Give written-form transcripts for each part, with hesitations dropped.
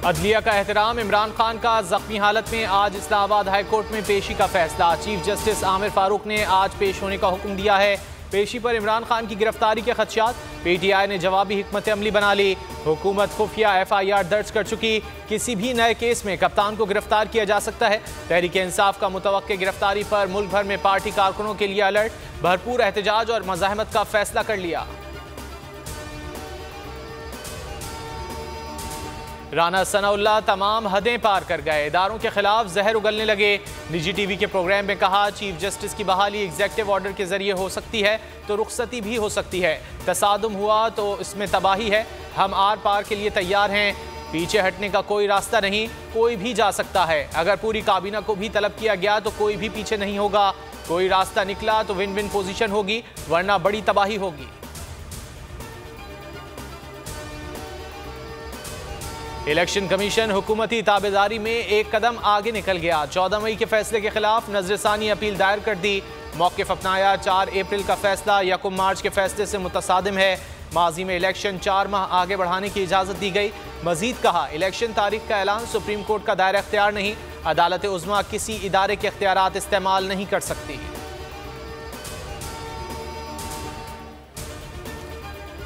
अदलिया का एहतराम, इमरान खान का जख्मी हालत में आज इस्लामाबाद हाई कोर्ट में पेशी का फैसला। चीफ जस्टिस आमिर फारूक ने आज पेश होने का हुक्म दिया है। पेशी पर इमरान खान की गिरफ्तारी के खदशात, PTI ने जवाबी हिकमत अमली बना ली। हुकूमत खुफिया FIR दर्ज कर चुकी, किसी भी नए केस में कप्तान को गिरफ्तार किया जा सकता है। तहरीक इंसाफ का मुतवक्के गिरफ्तारी पर मुल्क भर में पार्टी कारकुनों के लिए अलर्ट, भरपूर एहतजाज और मज़ाहमत का फैसला कर लिया। राना सनाउल्लाह तमाम हदें पार कर गए, इदारों के खिलाफ जहर उगलने लगे। निजी TV के प्रोग्राम में कहा, चीफ जस्टिस की बहाली एग्जेक्टिव ऑर्डर के जरिए हो सकती है तो रुखसती भी हो सकती है। तसादुम हुआ तो इसमें तबाही है। हम आर पार के लिए तैयार हैं। पीछे हटने का कोई रास्ता नहीं, कोई भी जा सकता है। अगर पूरी काबीना को भी तलब किया गया तो कोई भी पीछे नहीं होगा। कोई रास्ता निकला तो विन विन पोजीशन होगी, वरना बड़ी तबाही होगी। इलेक्शन कमीशन हुकूमती ताबेदारी में एक कदम आगे निकल गया। 14 मई के फैसले के खिलाफ नजरसानी अपील दायर कर दी। मौक़िफ़ अपनाया। 4 अप्रैल का फैसला 1 मार्च के फैसले से मुतसादिम है। माजी में इलेक्शन 4 माह आगे बढ़ाने की इजाज़त दी गई। मजीद कहा, इलेक्शन तारीख का ऐलान सुप्रीम कोर्ट का दायरा इख्तियार नहीं, अदालत उज़्मा किसी इदारे के इख्तियारात इस्तेमाल नहीं कर सकती।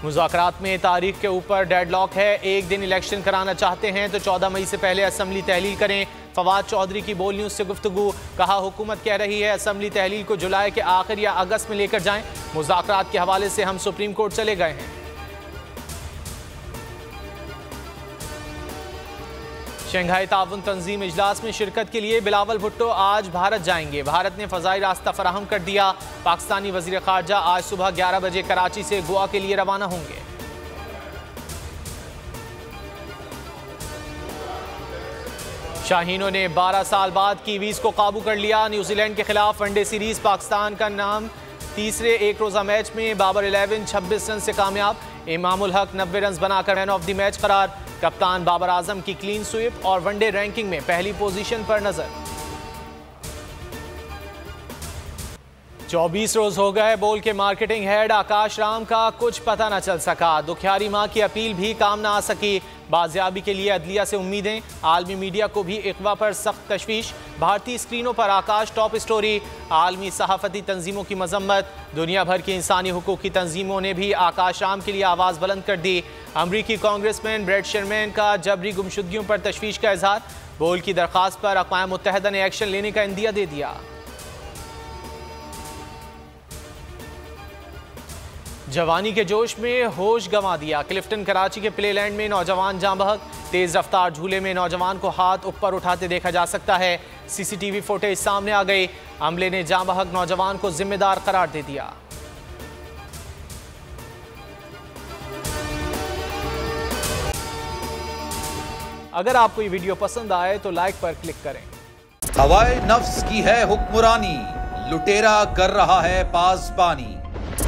मुज़ाकरात में तारीख के ऊपर डेडलॉक है। एक दिन इलेक्शन कराना चाहते हैं तो 14 मई से पहले असम्बली तहलील करें। फवाद चौधरी की बोल न्यूज़ से गुफ्तगू, कहा हुकूमत कह रही है असम्बली तहलील को जुलाई के आखिर या अगस्त में लेकर जाएं। मुज़ाकरात के हवाले से हम सुप्रीम कोर्ट चले गए हैं। शंघाई ताउन तंजीम इजलास में शिरकत के लिए बिलावल भुट्टो आज भारत जाएंगे। भारत ने फ़ज़ाई रास्ता फराहम कर दिया। पाकिस्तानी वज़ीर ख़ारजा आज सुबह 11 बजे कराची से गोवा के लिए रवाना होंगे। शाहीनों ने 12 साल बाद कीवीज़ को काबू कर लिया। न्यूजीलैंड के खिलाफ वनडे सीरीज पाकिस्तान का नाम तीसरे एक रोज़ा मैच में बाबर 11 26 रन से कामयाब। इमामुल हक 90 रन बनाकर मैन ऑफ द मैच करार। कप्तान बाबर आजम की क्लीन स्वीप और वनडे रैंकिंग में पहली पोजीशन पर नजर। 24 रोज हो गए, बोल के मार्केटिंग हेड आकाश राम का कुछ पता न चल सका। दुखियारी मां की अपील भी काम न आ सकी। बाजियाबी के लिए अदलिया से उम्मीदें, आलमी मीडिया को भी इकवा पर सख्त तशवीश। भारतीय स्क्रीनों पर आकाश टॉप स्टोरी। आलमी सहाफती तंजीमों की मजम्मत। दुनिया भर की इंसानी हुकूक की तंजीमों ने भी आकाश राम के लिए आवाज़ बुलंद कर दी। अमरीकी कांग्रेसमैन ब्रेड शर्मैन का जबरी गुमशुदगियों पर तशवीश का इजहार। बोल की दरख्वास्त पर अक़वाम मुत्तहिदा ने एक्शन लेने का इंदिया दे दिया। जवानी के जोश में होश गंवा दिया। क्लिफ्टन कराची के प्लेलैंड में नौजवान जाँ बहक। तेज रफ्तार झूले में नौजवान को हाथ ऊपर उठाते देखा जा सकता है। CCTV फुटेज सामने आ गई। अमले ने जाँ बहक नौजवान को जिम्मेदार करार दे दिया। अगर आपको ये वीडियो पसंद आए तो लाइक पर क्लिक करें। हवाए नफ्स की है हुक्मरानी, लुटेरा कर रहा है पासबानी।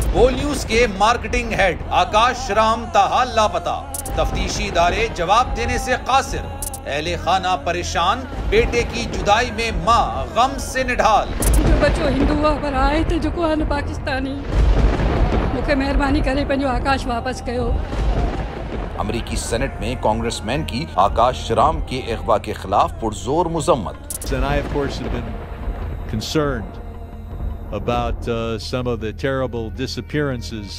बोल न्यूज के मार्केटिंग हेड आकाश राम ताहा लापता। तफ्तीशी इदारे जवाब देने से कासिर। अहले खाना परेशान, बेटे की जुदाई में माँ गम से निढाल। जो बच्चो हिंदू पर आए थे जो को पाकिस्तानी, मुझे मेहरबानी करे पंहिंजो आकाश वापस कयो। अमरीकी सेनेट में कांग्रेसमैन की आकाश राम के अगवा के खिलाफ पुरजोर मुजम्मत। And I, of course, have been concerned about some of the terrible disappearances,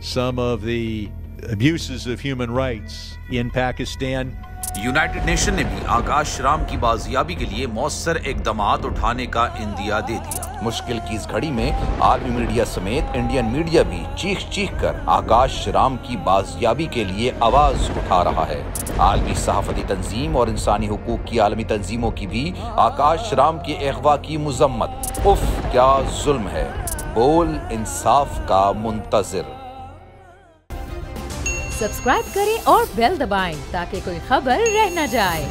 some of the abuses of human rights in Pakistan. United nation ने भी आकाश राम की बाजियाबी के लिए मौसर इकदामात उठाने का इंदिया दे दिया। मुश्किल की इस घड़ी में आलमी मीडिया समेत इंडियन मीडिया भी चीख चीख कर आकाश राम की बाजियाबी के लिए आवाज उठा रहा है। आलमी सहाफती तंजीम और इंसानी हुकूक की आलमी तंजीमों की भी आकाश राम के अगवा की मुजम्मत। उफ क्या जुल्म है, बोल इंसाफ का मुंतजिर। सब्सक्राइब करें और बेल दबाएं ताकि कोई खबर रह न जाए।